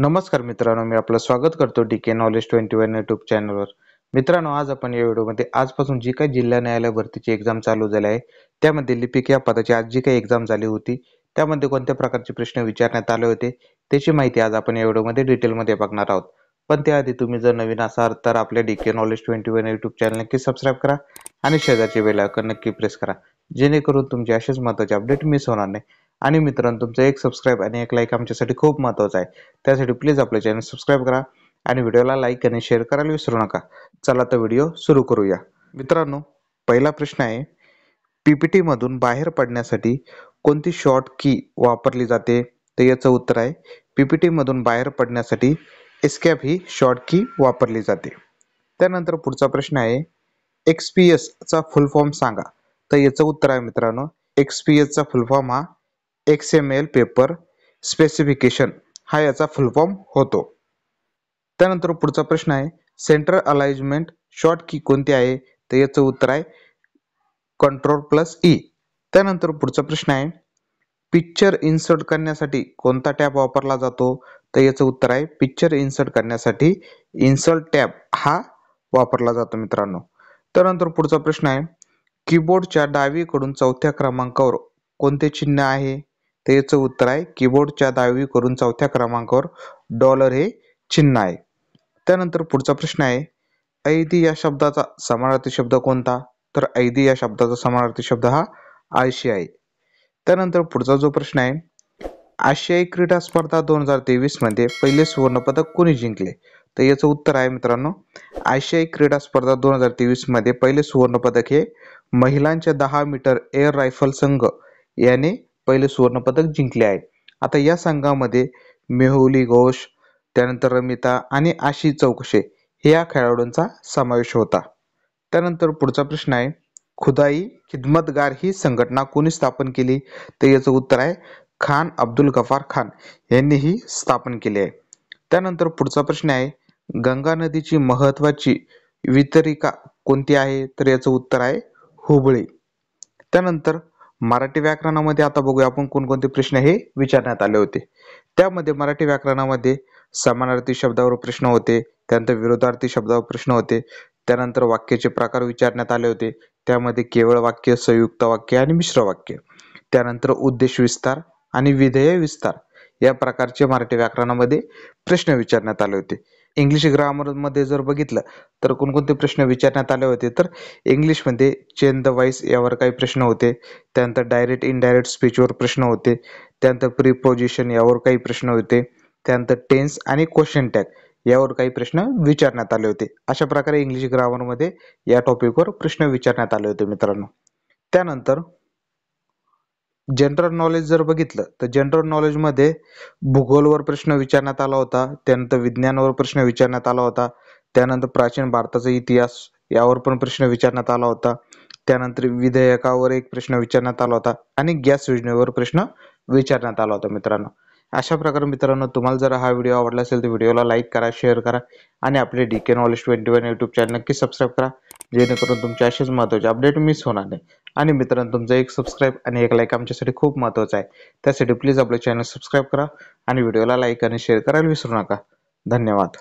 नमस्कार मित्रांनो, मी आपलं स्वागत करतो डीके नॉलेज 21 यूट्यूब चॅनलवर. मित्रांनो, आज आपण या व्हिडिओमध्ये आजपासून जी काही जिल्हा न्यायालय भरतीची एक्झाम चालू झाली आहे, त्यामध्ये लिपिक या पदाची आज जी काही एक्झाम झाली होती, त्यामध्ये कोणत्या प्रकारचे प्रश्न विचारण्यात आले होते, त्याची माहिती आज आपण या व्हिडिओमध्ये डिटेलमध्ये बघणार आहोत. पण त्याआधी तुम्ही जर नवीन असाल तर आपल्या डीके नॉलेज 21 यूट्यूब चॅनल नक्की सबस्क्राईब करा आणि शेजारचे बेल आयकॉन नक्की प्रेस करा, जेणेकरून तुमचे असेच महत्त्वाचे अपडेट मिस होणार नाही. आणि मित्रांनो, तुमचं एक सबस्क्राईब आणि एक लाईक आमच्यासाठी खूप महत्त्वाचं आहे. त्यासाठी प्लीज आपले चॅनल सबस्क्राईब करा आणि व्हिडिओला लाईक आणि शेअर करायला विसरू नका. चला तर व्हिडिओ सुरू करूया. मित्रांनो, पहिला प्रश्न आहे, पीपीटी मधून बाहेर पडण्यासाठी कोणती शॉर्ट की वापरली जाते? तर याचं उत्तर आहे, पीपीटी मधून बाहेर पडण्यासाठी एस्केप ही शॉर्ट की वापरली जाते. त्यानंतर पुढचा प्रश्न आहे, एक्सपीएस चा फुल फॉर्म सांगा. तर याचं उत्तर आहे मित्रांनो, एक्सपीएस चा फुल फॉर्म हा XML पेपर स्पेसिफिकेशन हा याचा फुल फॉर्म होतो. त्यानंतर पुढचा प्रश्न आहे, सेंट्रल अलाइनमेंट शॉर्ट की कोणती आहे? तर याचं उत्तर आहे Ctrl+E. त्यानंतर पुढचा प्रश्न आहे, पिक्चर इन्सर्ट करण्यासाठी कोणता टॅब वापरला जातो? तर याचं उत्तर आहे, पिक्चर इन्सर्ट करण्यासाठी इन्सर्ट टॅब हा वापरला जातो मित्रांनो. त्यानंतर पुढचा प्रश्न आहे, कीबोर्डच्या डावीकडून चौथ्या क्रमांकावर कोणते चिन्ह आहे? तर याचं उत्तर आहे, कीबोर्डच्या डावीकडून चौथ्या क्रमांकावर डॉलर हे चिन्ह आहे. त्यानंतर पुढचा प्रश्न आहे, ऐदी या शब्दाचा समानार्थी शब्द कोणता? तर ऐदी या शब्दाचा समानार्थी शब्द हा आळशी आहे. त्यानंतर पुढचा जो प्रश्न आहे, आशियाई क्रीडा स्पर्धा 2023 मध्ये पहिले सुवर्णपदक कोणी जिंकले? तर याचं उत्तर आहे मित्रांनो, आशियाई क्रीडा स्पर्धा 2023 मध्ये पहिले सुवर्णपदक हे महिलांच्या 10 मीटर एअर रायफल संघ याने पहिले सुवर्णपदक जिंकले आहे. आता या संघामध्ये मेहुली घोष, त्यानंतर रमिता आणि आशी चौकशे हे या खेळाडूंचा समावेश होता. त्यानंतर पुढचा प्रश्न आहे, खुदाई खिदमतगार ही संघटना कोणी स्थापन केली? तर याचं उत्तर आहे, खान अब्दुल गफार खान यांनी ही स्थापन केली आहे. त्यानंतर पुढचा प्रश्न आहे, गंगा नदीची महत्वाची वितरिका कोणती आहे? तर याचं उत्तर आहे हुबळी. त्यानंतर मराठी व्याकरणामध्ये आता बघूया आपण कोणकोणते प्रश्न हे विचारण्यात आले होते. त्यामध्ये मराठी व्याकरणामध्ये समानार्थी शब्दावर प्रश्न होते, त्यानंतर विरोधार्थी शब्दावर प्रश्न होते, त्यानंतर वाक्याचे प्रकार विचारण्यात आले होते. त्यामध्ये केवळ वाक्य, संयुक्त वाक्य आणि मिश्र वाक्य. त्यानंतर उद्देश विस्तार आणि विधेय विस्तार या प्रकारचे मराठी व्याकरणामध्ये प्रश्न विचारण्यात आले होते. इंग्लिश ग्रामर मध्ये जर बघितलं तर कोणकोणते प्रश्न विचारण्यात आले होते, तर इंग्लिशमध्ये चेन द वाईस यावर काही प्रश्न होते. त्यानंतर डायरेक्ट इनडायरेक्ट स्पीचवर प्रश्न होते. त्यानंतर प्रिपोजिशन यावर काही प्रश्न होते. त्यानंतर टेन्स आणि क्वेश्चन टॅग यावर काही प्रश्न विचारण्यात आले होते. अशा प्रकारे इंग्लिश ग्रामरमध्ये या टॉपिकवर प्रश्न विचारण्यात आले होते मित्रांनो. त्यानंतर जनरल नॉलेज जर बघितलं तर जनरल नॉलेजमध्ये भूगोलवर प्रश्न विचारण्यात आला होता. त्यानंतर विज्ञानावर प्रश्न विचारण्यात आला होता. त्यानंतर प्राचीन भारताचा इतिहास यावर पण प्रश्न विचारण्यात आला होता. त्यानंतर विधेयकावर एक प्रश्न विचारण्यात आला होता आणि गॅस योजनेवर प्रश्न विचारण्यात आला होता मित्रांनो. अशा प्रकारे मित्रांनो, तुम्हाला जर हा व्हिडिओ आवडला असेल तर व्हिडिओला लाईक करा, शेअर करा आणि आपले डीके नॉलेज 21 यूट्यूब चॅनल नक्की सबस्क्राईब करा, जेणेकरून तुमचे असेच महत्त्वाचे अपडेट मिस होणार नाही. आणि मित्रांनो, तुमचा एक सबस्क्राईब आणि एक लाईक आमच्यासाठी खूप महत्त्वाचं आहे. त्यासाठी प्लीज आपले चॅनल सबस्क्राईब करा आणि व्हिडिओला लाईक आणि शेअर करायला विसरू नका. धन्यवाद.